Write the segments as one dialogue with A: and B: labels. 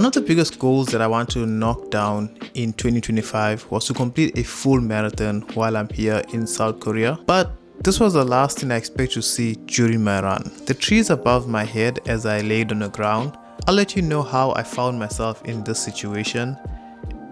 A: One of the biggest goals that I want to knock down in 2025 was to complete a full marathon while I'm here in South Korea. But this was the last thing I expect to see during my run. The trees above my head as I laid on the ground. I'll let you know how I found myself in this situation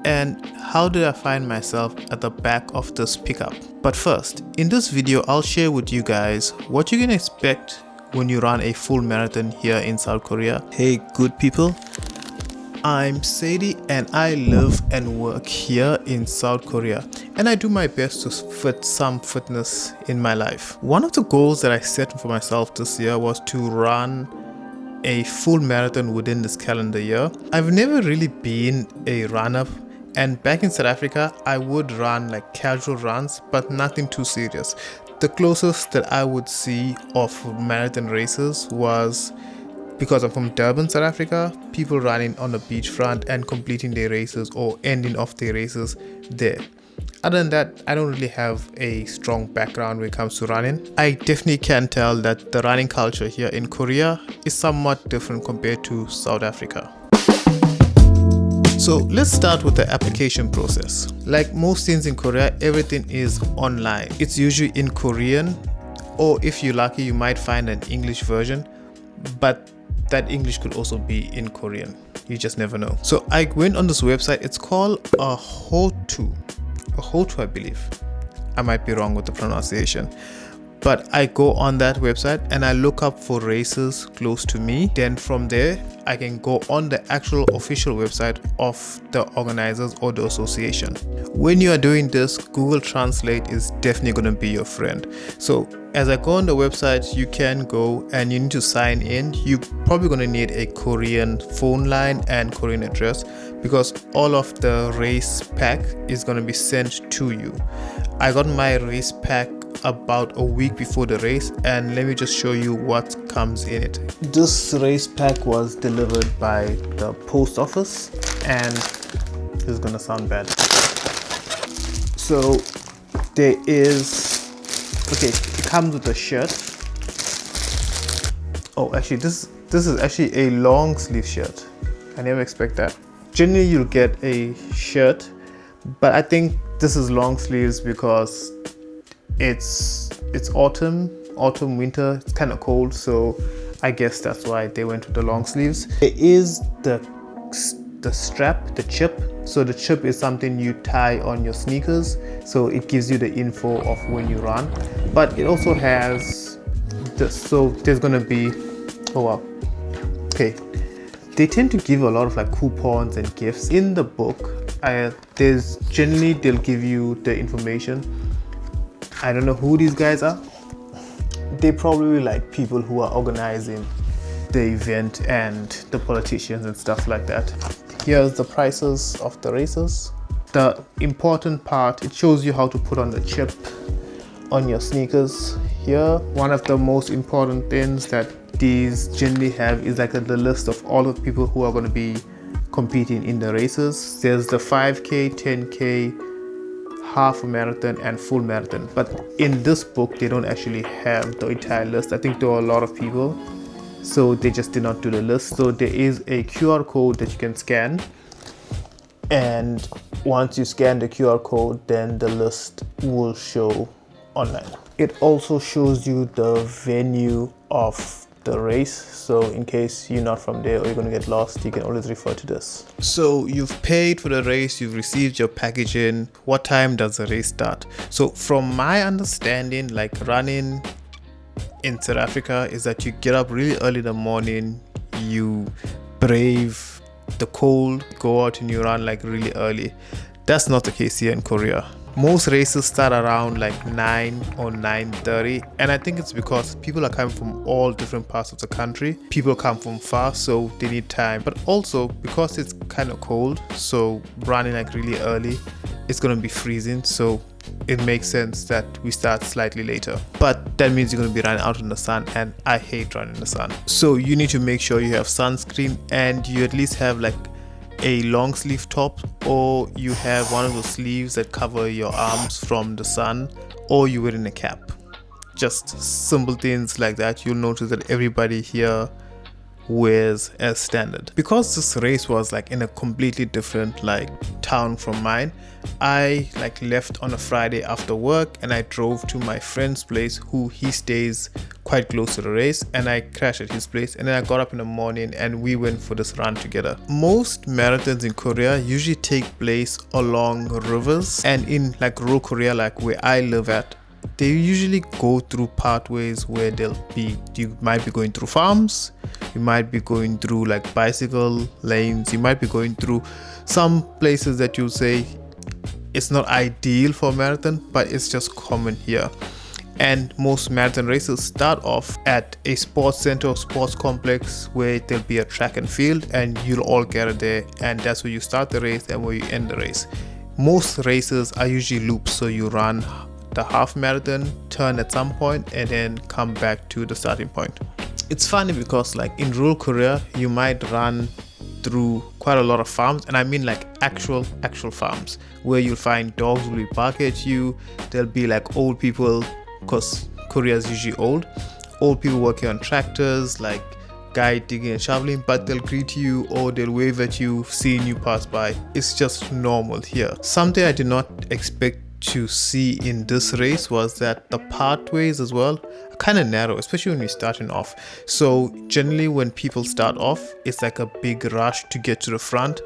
A: and how did I find myself at the back of this pickup. But first, in this video I'll share with you guys what you can expect when you run a full marathon here in South Korea. Hey good people, I'm Saidi and I live and work here in South Korea, and I do my best to fit some fitness in my life. One of the goals that I set for myself this year was to run a full marathon within this calendar year. I've never really been a runner, and back in South Africa I would run like casual runs but nothing too serious. The closest that I would see of marathon races was, because I'm from Durban, South Africa, people running on the beachfront and completing their races or ending off their races there. Other than that, I don't really have a strong background when it comes to running. I definitely can tell that the running culture here in Korea is somewhat different compared to South Africa. So let's start with the application process. Like most things in Korea, everything is online. It's usually in Korean, or if you're lucky, you might find an English version, but that English could also be in Korean. You just never know. So I went on this website. It's called a Hotu, I believe. I might be wrong with the pronunciation. But I go on that website and I look up for races close to me. Then from there, I can go on the actual official website of the organizers or the association. When you are doing this, Google Translate is definitely going to be your friend. So as I go on the website, you can go and you need to sign in. You're probably going to need a Korean phone line and Korean address because all of the race pack is going to be sent to you. I got my race pack about a week before the race, and let me just show you what comes in it. This race pack was delivered by the post office, and this is gonna sound bad. So there is, okay, it comes with a shirt. Oh, actually this is actually a long sleeve shirt. I never expect that. Generally you'll get a shirt, but I think this is long sleeves because it's autumn, winter, it's kind of cold, so I guess that's why they went with the long sleeves. There is the strap, the chip. So the chip is something you tie on your sneakers, so it gives you the info of when you run. But it also has this, so there's gonna be, oh wow, okay, they tend to give a lot of like coupons and gifts in the book. There's generally they'll give you the information. I don't know who these guys are. They're probably like people who are organizing the event and the politicians and stuff like that. Here's the prices of the races. The important part, it shows you how to put on the chip on your sneakers here. One of the most important things that these generally have is like the list of all of the people who are going to be competing in the races. There's the 5K, 10K, half a marathon and full marathon, but in this book they don't actually have the entire list. I think there are a lot of people, so they just did not do the list. So there is a QR code that you can scan, and once you scan the QR code, then the list will show online. It also shows you the venue of the race, so in case you're not from there or you're going to get lost, you can always refer to this. So you've paid for the race, you've received your packaging. What time does the race start? So from my understanding, like running in South Africa is that you get up really early in the morning, you brave the cold, go out and you run like really early. That's not the case here in Korea. Most races start around like 9 or 9:30, and I think it's because people are coming from all different parts of the country. People come from far, so they need time, but also because it's kind of cold, so running like really early, it's gonna be freezing, so it makes sense that we start slightly later. But that means you're going to be running out in the sun, and I hate running in the sun. So you need to make sure you have sunscreen, and you at least have like a long sleeve top, or you have one of those sleeves that cover your arms from the sun, or you're wearing a cap. Just simple things like that. You'll notice that everybody here wears as standard. Because this race was like in a completely different like town from mine, I like left on a Friday after work and I drove to my friend's place, who he stays quite close to the race, and I crashed at his place, and then I got up in the morning and we went for this run together. Most marathons in Korea usually take place along rivers, and in like rural Korea, like where I live at, they usually go through pathways where you might be going through farms, you might be going through like bicycle lanes, you might be going through some places that you'll say it's not ideal for a marathon, but it's just common here. And most marathon races start off at a sports center or sports complex where there'll be a track and field, and you'll all gather there, and that's where you start the race and where you end the race. Most races are usually loops, so you run the half marathon, turn at some point, and then come back to the starting point. It's funny because like in rural Korea, you might run through quite a lot of farms, and I mean like actual farms, where you'll find dogs will be barking at you. There'll be like old people, because Korea is usually old people working on tractors, like guy digging and shoveling, but they'll greet you or they'll wave at you seeing you pass by. It's just normal here. Something I did not expect to see in this race was that the pathways as well are kind of narrow, especially when you're starting off. So generally when people start off, it's like a big rush to get to the front,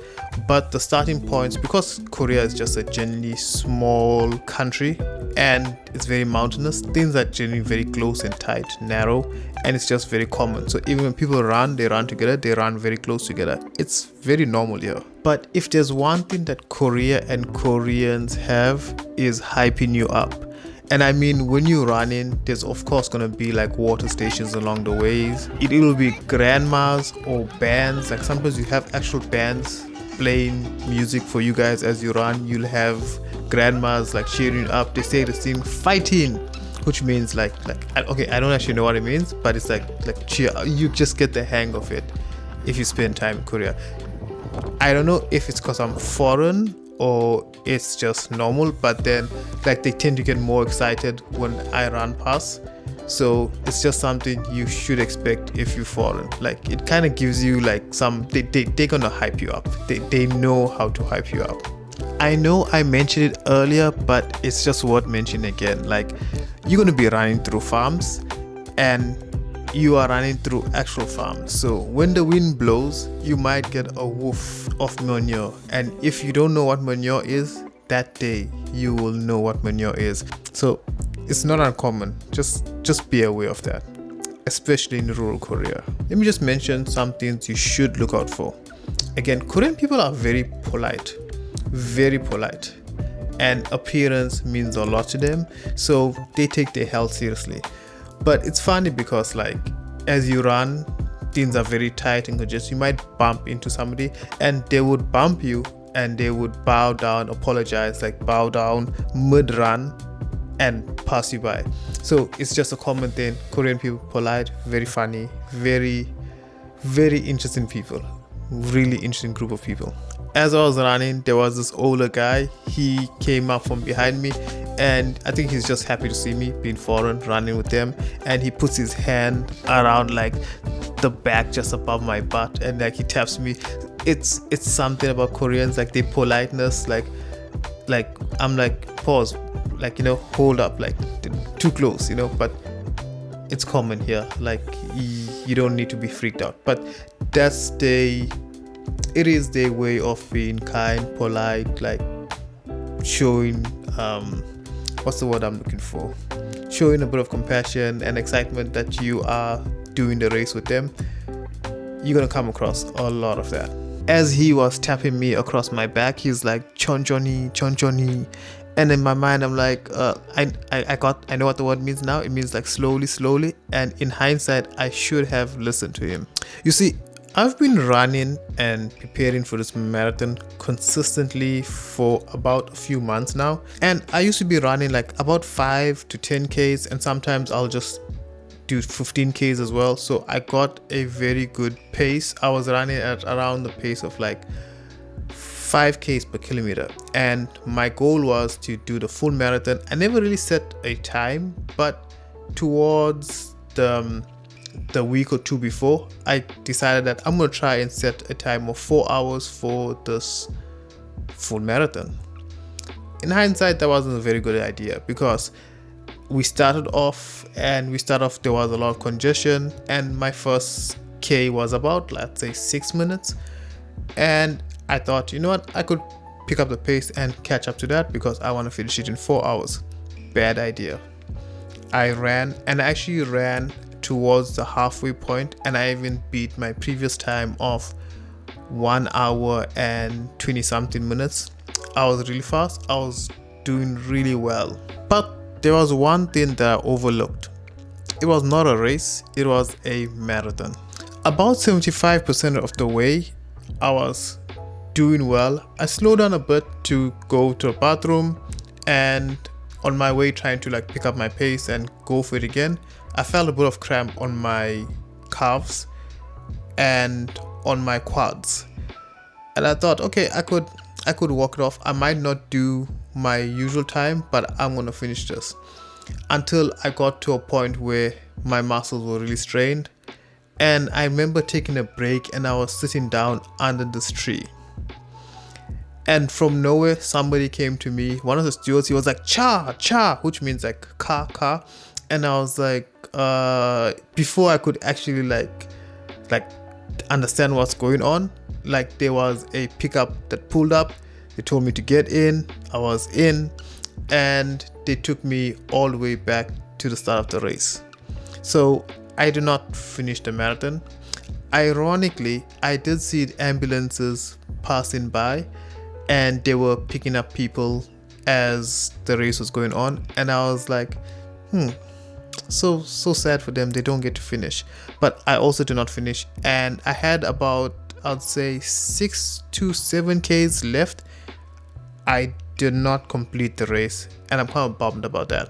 A: but the starting points, because Korea is just a generally small country and it's very mountainous, things are generally very close and tight, narrow, and it's just very common. So even when people run, they run together, they run very close together. It's very normal here. But if there's one thing that Korea and Koreans have, is hyping you up. And I mean, when you're running, there's of course gonna be like water stations along the ways. It will be grandmas or bands. Like sometimes you have actual bands playing music for you guys as you run. You'll have grandmas like cheering you up. They say the thing "fighting," which means like okay, I don't actually know what it means, but it's like cheer. You just get the hang of it if you spend time in Korea. I don't know if it's because I'm foreign or it's just normal, but then like they tend to get more excited when I run past. So it's just something you should expect if you're foreign. Like it kind of gives you like some, they're gonna hype you up. They know how to hype you up. I know I mentioned it earlier, but it's just worth mentioning again. Like you're gonna be running through farms, and you are running through actual farms. So when the wind blows, you might get a whiff of manure. And if you don't know what manure is, that day you will know what manure is. So it's not uncommon. Just be aware of that, especially in rural Korea. Let me just mention some things you should look out for. Again, Korean people are very polite, and appearance means a lot to them. So they take their health seriously. But it's funny because like as you run, things are very tight and congested. You might bump into somebody and they would bump you and they would bow down, apologize, like bow down mid-run and pass you by. So it's just a common thing. Korean people, polite, very funny, very interesting people. Really interesting group of people. As I was running, there was this older guy. He came up from behind me, and I think he's just happy to see me being foreign, running with them. And he puts his hand around like the back just above my butt, and like he taps me. It's something about Koreans, like their politeness. Like I'm like, pause, like, you know, hold up, like too close, you know. But it's common here. Like you don't need to be freaked out. But it is their way of being kind, polite, like showing what's the word I'm looking for? Showing a bit of compassion and excitement that you are doing the race with them. You're gonna come across a lot of that. As he was tapping me across my back, he's like chonchoni, and in my mind I'm like, I know what the word means now. It means like slowly. And in hindsight, I should have listened to him. You see, I've been running and preparing for this marathon consistently for about a few months now. And I used to be running like about 5 to 10 Ks, and sometimes I'll just do 15 Ks as well. So I got a very good pace. I was running at around the pace of like 5 Ks per kilometer. And my goal was to do the full marathon. I never really set a time, but towards the the week or two before, I decided that I'm gonna try and set a time of 4 hours for this full marathon. In hindsight, that wasn't a very good idea because we started off there was a lot of congestion, and my first K was about, let's say, 6 minutes. And I thought, you know what, I could pick up the pace and catch up to that because I want to finish it in 4 hours. Bad idea. I actually ran towards the halfway point, and I even beat my previous time of 1 hour and 20 something minutes. I was really fast. I was doing really well. But there was one thing that I overlooked. It was not a race, it was a marathon. About 75% of the way, I was doing well. I slowed down a bit to go to the bathroom, and on my way trying to like pick up my pace and go for it again, I felt a bit of cramp on my calves and on my quads. And I thought, okay, I could walk it off. I might not do my usual time, but I'm gonna finish this. Until I got to a point where my muscles were really strained. And I remember taking a break, and I was sitting down under this tree. And from nowhere, somebody came to me. One of the stewards, he was like, "Cha, cha," which means like car. And I was like, before I could actually like understand what's going on, like there was a pickup that pulled up. They told me to get in. I was in, and they took me all the way back to the start of the race. So I did not finish the marathon. Ironically, I did see ambulances passing by, and they were picking up people as the race was going on, and I was like, so sad for them. They don't get to finish. But I also did not finish, and I had about, I'd say, 6 to 7 Ks left. I did not complete the race, and I'm kind of bummed about that.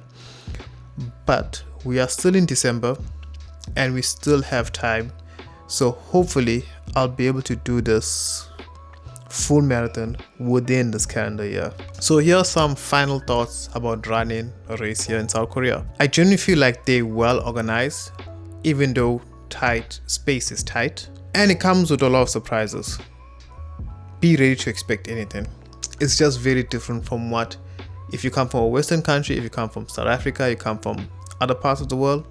A: But we are still in December, and we still have time, so hopefully I'll be able to do this full marathon within this calendar year. So here are some final thoughts about running a race here in South Korea. I genuinely feel like they're well organized, even though space is tight, and it comes with a lot of surprises. Be ready to expect anything. It's just very different from what, if you come from a Western country, if you come from South Africa, you come from other parts of the world,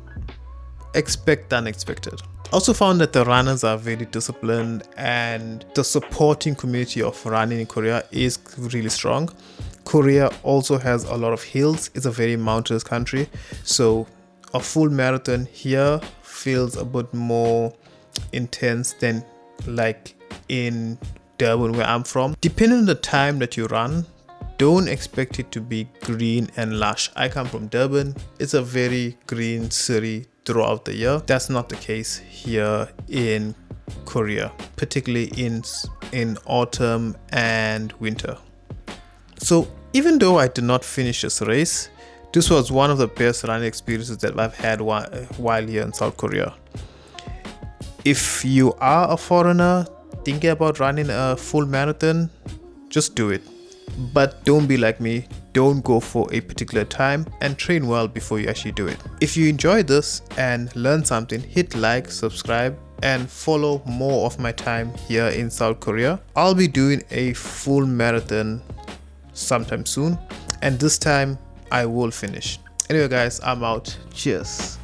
A: expect the unexpected. Also found that the runners are very disciplined, and the supporting community of running in Korea is really strong. Korea also has a lot of hills. It's a very mountainous country, so a full marathon here feels a bit more intense than like in Durban, where I'm from. Depending on the time that you run, don't expect it to be green and lush. I come from Durban. It's a very green city throughout the year. That's not the case here in Korea, particularly in autumn and winter. So even though I did not finish this race, this was one of the best running experiences that I've had while here in South Korea. If you are a foreigner thinking about running a full marathon, just do it. But don't be like me. Don't go for a particular time, and train well before you actually do it. If you enjoyed this and learned something, hit like, subscribe, and follow more of my time here in South Korea. I'll be doing a full marathon sometime soon, and this time I will finish. Anyway guys, I'm out. Cheers.